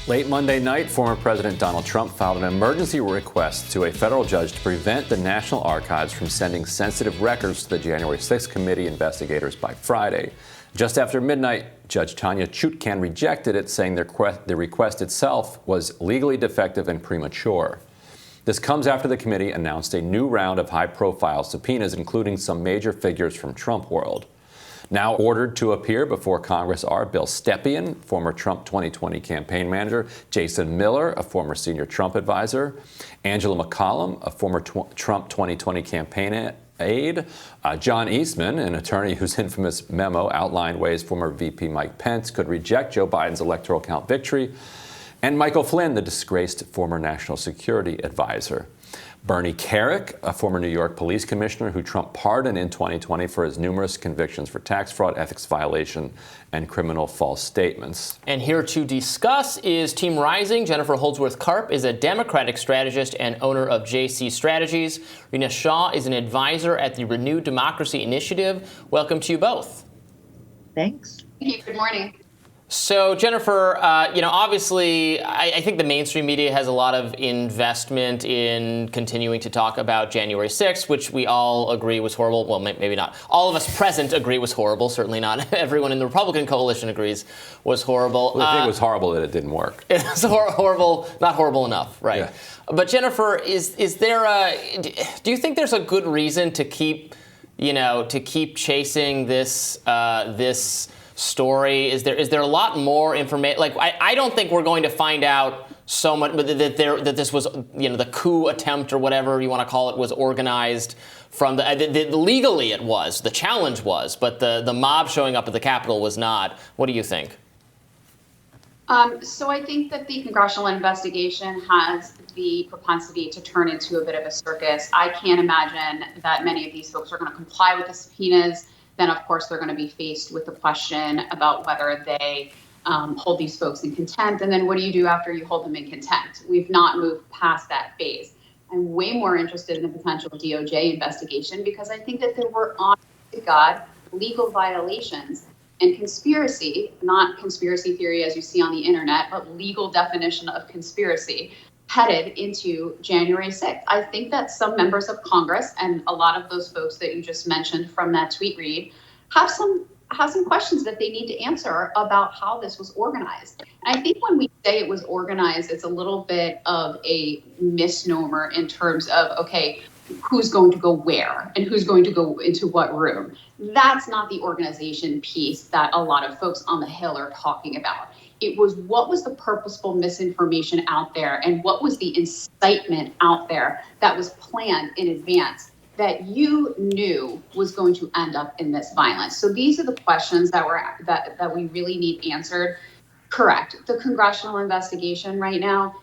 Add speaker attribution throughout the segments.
Speaker 1: Late Monday night, former President Donald Trump filed an emergency request to a federal judge to prevent the National Archives from sending sensitive records to the January 6th committee investigators by Friday. Just after midnight, Judge Tanya Chutkan rejected it, saying the request itself was legally defective and premature. This comes after the committee announced a new round of high-profile subpoenas, including some major figures from Trumpworld. Now ordered to appear before Congress are Bill Stepien, former Trump 2020 campaign manager, Jason Miller, a former senior Trump advisor, Angela McCollum, a former Trump 2020 campaign aide, John Eastman, an attorney whose infamous memo outlined ways former VP Mike Pence could reject Joe Biden's electoral count victory, and Michael Flynn, the disgraced former national security advisor. Bernie Kerik, a former New York police commissioner who Trump pardoned in 2020 for his numerous convictions for tax fraud, ethics violation, and criminal false statements.
Speaker 2: And here to discuss is Team Rising. Jennifer Holdsworth-Karp is a Democratic strategist and owner of JC Strategies. Rena Shaw is an advisor at the Renewed Democracy Initiative. Welcome to you both.
Speaker 3: Thanks.
Speaker 4: Thank you. Good morning.
Speaker 2: So, Jennifer, obviously, I think the mainstream media has a lot of investment in continuing to talk about January 6th, which we all agree was horrible. Well, maybe not. All of us present agree was horrible. Certainly not everyone in the Republican coalition agrees was horrible.
Speaker 1: Well, I think it was horrible that it didn't work.
Speaker 2: It was horrible, not horrible enough, right? Yeah. But, Jennifer, is there do you think there's a good reason to keep chasing this story? Is there a lot more information? Like, I don't think we're going to find out so much that this was, the coup attempt or whatever you want to call it was organized from legally it was. The challenge was, but the mob showing up at the Capitol was not. What do you think?
Speaker 4: So I think that the congressional investigation has the propensity to turn into a bit of a circus. I can't imagine that many of these folks are going to comply with the subpoenas. Then, of course, they're going to be faced with the question about whether they hold these folks in contempt. And then what do you do after you hold them in contempt? We've not moved past that phase. I'm way more interested in the potential DOJ investigation because I think that there were, honest to God, legal violations and conspiracy, not conspiracy theory as you see on the internet, but legal definition of conspiracy headed into January 6th. I think that some members of Congress and a lot of those folks that you just mentioned from that tweet read have some questions that they need to answer about how this was organized. And I think when we say it was organized, it's a little bit of a misnomer in terms of, okay, who's going to go where and who's going to go into what room. That's not the organization piece that a lot of folks on the Hill are talking about. It was what was the purposeful misinformation out there and what was the incitement out there that was planned in advance that you knew was going to end up in this violence. So these are the questions that we really need answered. Correct. The congressional investigation right now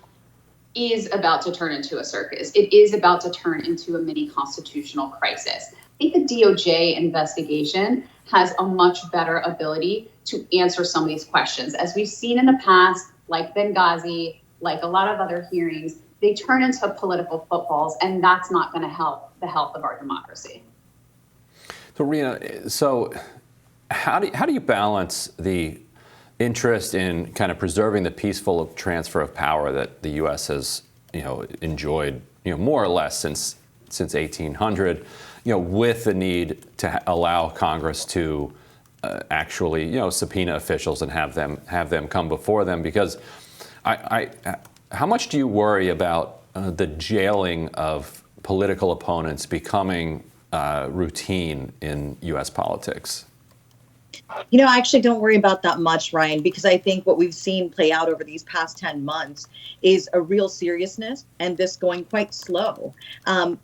Speaker 4: is about to turn into a circus. It is about to turn into a mini constitutional crisis. I think the DOJ investigation has a much better ability to answer some of these questions. As we've seen in the past, like Benghazi, like a lot of other hearings, they turn into political footballs, and that's not going to help the health of our democracy.
Speaker 1: So, Rena, how do you balance the interest in kind of preserving the peaceful transfer of power that the U.S. has, enjoyed, more or less since 1800, with the need to allow Congress to actually, subpoena officials and have them come before them? Because how much do you worry about the jailing of political opponents becoming routine in U.S. politics?
Speaker 3: I actually don't worry about that much, Ryan, because I think what we've seen play out over these past 10 months is a real seriousness and this going quite slow.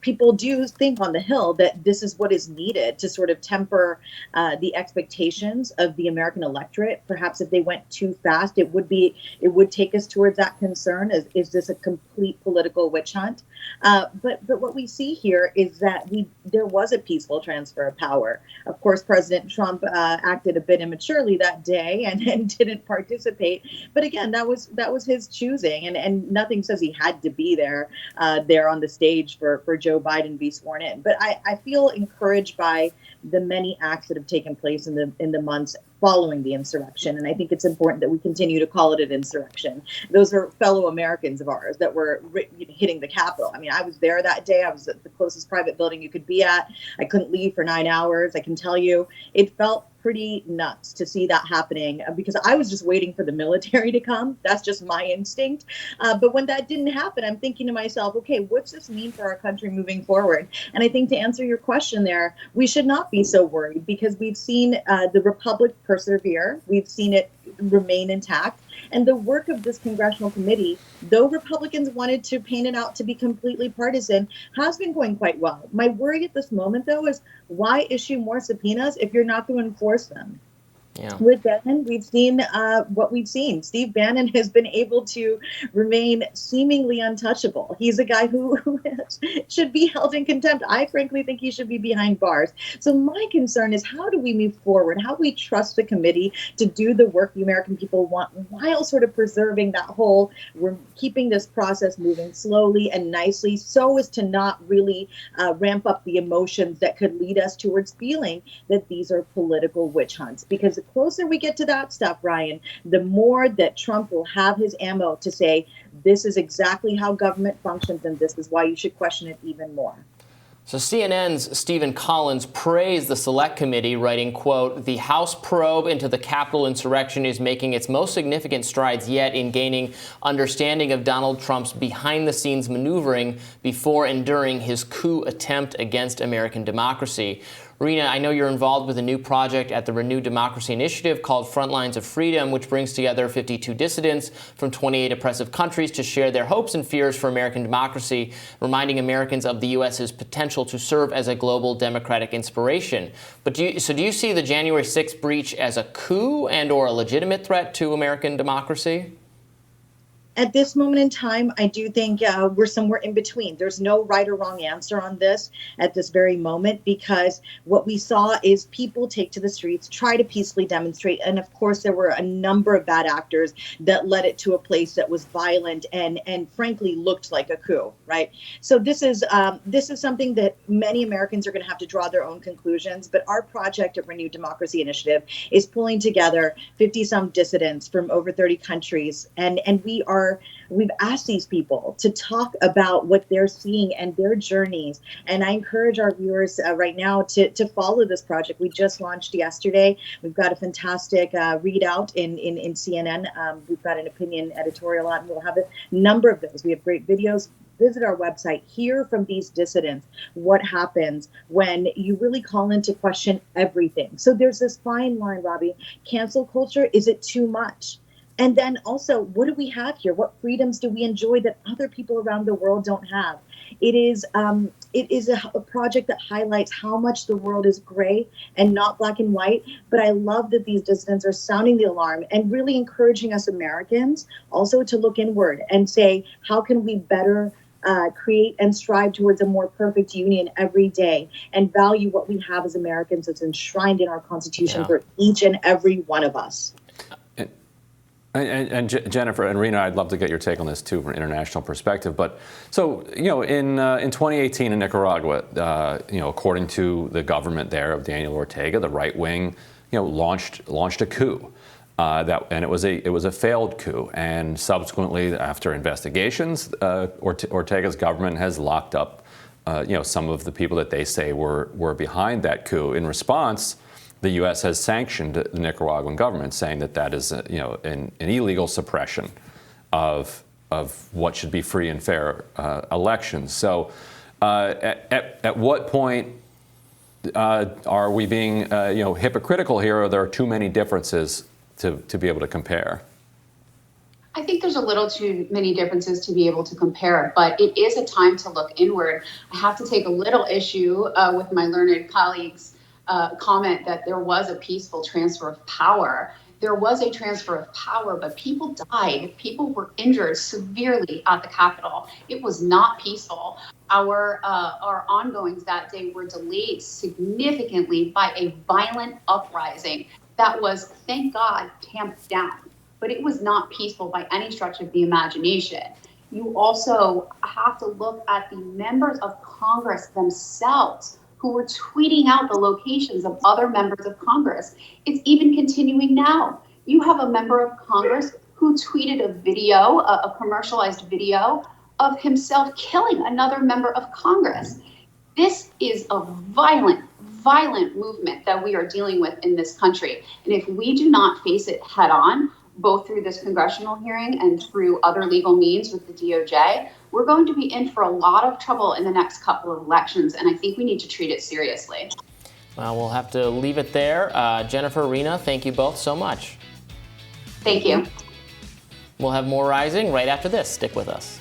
Speaker 3: People do think on the Hill that this is what is needed to sort of temper the expectations of the American electorate. Perhaps if they went too fast, it would take us towards that concern. Is this a complete political witch hunt? But what we see here is that there was a peaceful transfer of power. Of course, President Trump acted a bit immaturely that day and didn't participate. But again, that was his choosing, and nothing says he had to be there on the stage for Joe Biden to be sworn in. But I feel encouraged by the many acts that have taken place in the months following the insurrection. And I think it's important that we continue to call it an insurrection. Those are fellow Americans of ours that were hitting the Capitol. I mean, I was there that day. I was at the closest private building you could be at. I couldn't leave for 9 hours. I can tell you, it felt pretty nuts to see that happening because I was just waiting for the military to come. That's just my instinct. But when that didn't happen, I'm thinking to myself, okay, what's this mean for our country moving forward? And I think to answer your question there, we should not be so worried because we've seen the Republic persevere. We've seen it remain intact. And the work of this congressional committee, though Republicans wanted to paint it out to be completely partisan, has been going quite well. My worry at this moment, though, is why issue more subpoenas if you're not going to enforce them?
Speaker 2: Yeah.
Speaker 3: With Bannon, we've seen what we've seen. Steve Bannon has been able to remain seemingly untouchable. He's a guy who should be held in contempt. I frankly think he should be behind bars. So my concern is, how do we move forward? How do we trust the committee to do the work the American people want while sort of preserving that whole, we're keeping this process moving slowly and nicely so as to not really ramp up the emotions that could lead us towards feeling that these are political witch hunts. Because the closer we get to that stuff, Ryan, the more that Trump will have his ammo to say, this is exactly how government functions and this is why you should question it even more.
Speaker 2: So CNN's Stephen Collins praised the Select Committee, writing, quote, "The House probe into the Capitol insurrection is making its most significant strides yet in gaining understanding of Donald Trump's behind-the-scenes maneuvering before and during his coup attempt against American democracy." Rena, I know you're involved with a new project at the Renewed Democracy Initiative called Frontlines of Freedom, which brings together 52 dissidents from 28 oppressive countries to share their hopes and fears for American democracy, reminding Americans of the U.S.'s potential to serve as a global democratic inspiration. But do you see the January 6th breach as a coup and or a legitimate threat to American democracy?
Speaker 3: At this moment in time, I do think we're somewhere in between. There's no right or wrong answer on this at this very moment, because what we saw is people take to the streets, try to peacefully demonstrate. And of course, there were a number of bad actors that led it to a place that was violent and frankly looked like a coup, right? So this is something that many Americans are going to have to draw their own conclusions. But our project at Renewed Democracy Initiative is pulling together 50-some dissidents from over 30 countries. And we've asked these people to talk about what they're seeing and their journeys. And I encourage our viewers right now to follow this project. We just launched yesterday. We've got a fantastic readout in CNN. We've got an opinion editorial out, and we'll have a number of those. We have great videos. Visit our website, hear from these dissidents what happens when you really call into question everything. So there's this fine line, Robbie. Cancel culture, is it too much? And then also, what do we have here? What freedoms do we enjoy that other people around the world don't have? It is a project that highlights how much the world is gray and not black and white. But I love that these dissidents are sounding the alarm and really encouraging us Americans also to look inward and say, how can we better create and strive towards a more perfect union every day and value what we have as Americans that's enshrined in our Constitution for each and every one of us.
Speaker 1: And Jennifer and Rena, I'd love to get your take on this too from an international perspective. But so, in 2018 in Nicaragua, according to the government there of Daniel Ortega, the right wing, launched a coup. And it was a failed coup. And subsequently, after investigations, Ortega's government has locked up, some of the people that they say were behind that coup. In response, the U.S. has sanctioned the Nicaraguan government, saying that is, an illegal suppression of what should be free and fair elections. So, at what point are we being, hypocritical here, or there are too many differences to be able to compare?
Speaker 4: I think there's a little too many differences to be able to compare, but it is a time to look inward. I have to take a little issue with my learned colleagues' comment that there was a peaceful transfer of power. There was a transfer of power, but people died. People were injured severely at the Capitol. It was not peaceful. Our ongoings that day were delayed significantly by a violent uprising that was, thank God, tamped down. But it was not peaceful by any stretch of the imagination. You also have to look at the members of Congress themselves who were tweeting out the locations of other members of Congress. It's even continuing now. You have a member of Congress who tweeted a video, a commercialized video of himself killing another member of Congress. This is a violent movement that we are dealing with in this country. And if we do not face it head on, both through this congressional hearing and through other legal means with the DOJ, we're going to be in for a lot of trouble in the next couple of elections. And I think we need to treat it seriously.
Speaker 2: Well, we'll have to leave it there. Jennifer, Rena, thank you both so much.
Speaker 4: Thank you.
Speaker 2: We'll have more Rising right after this. Stick with us.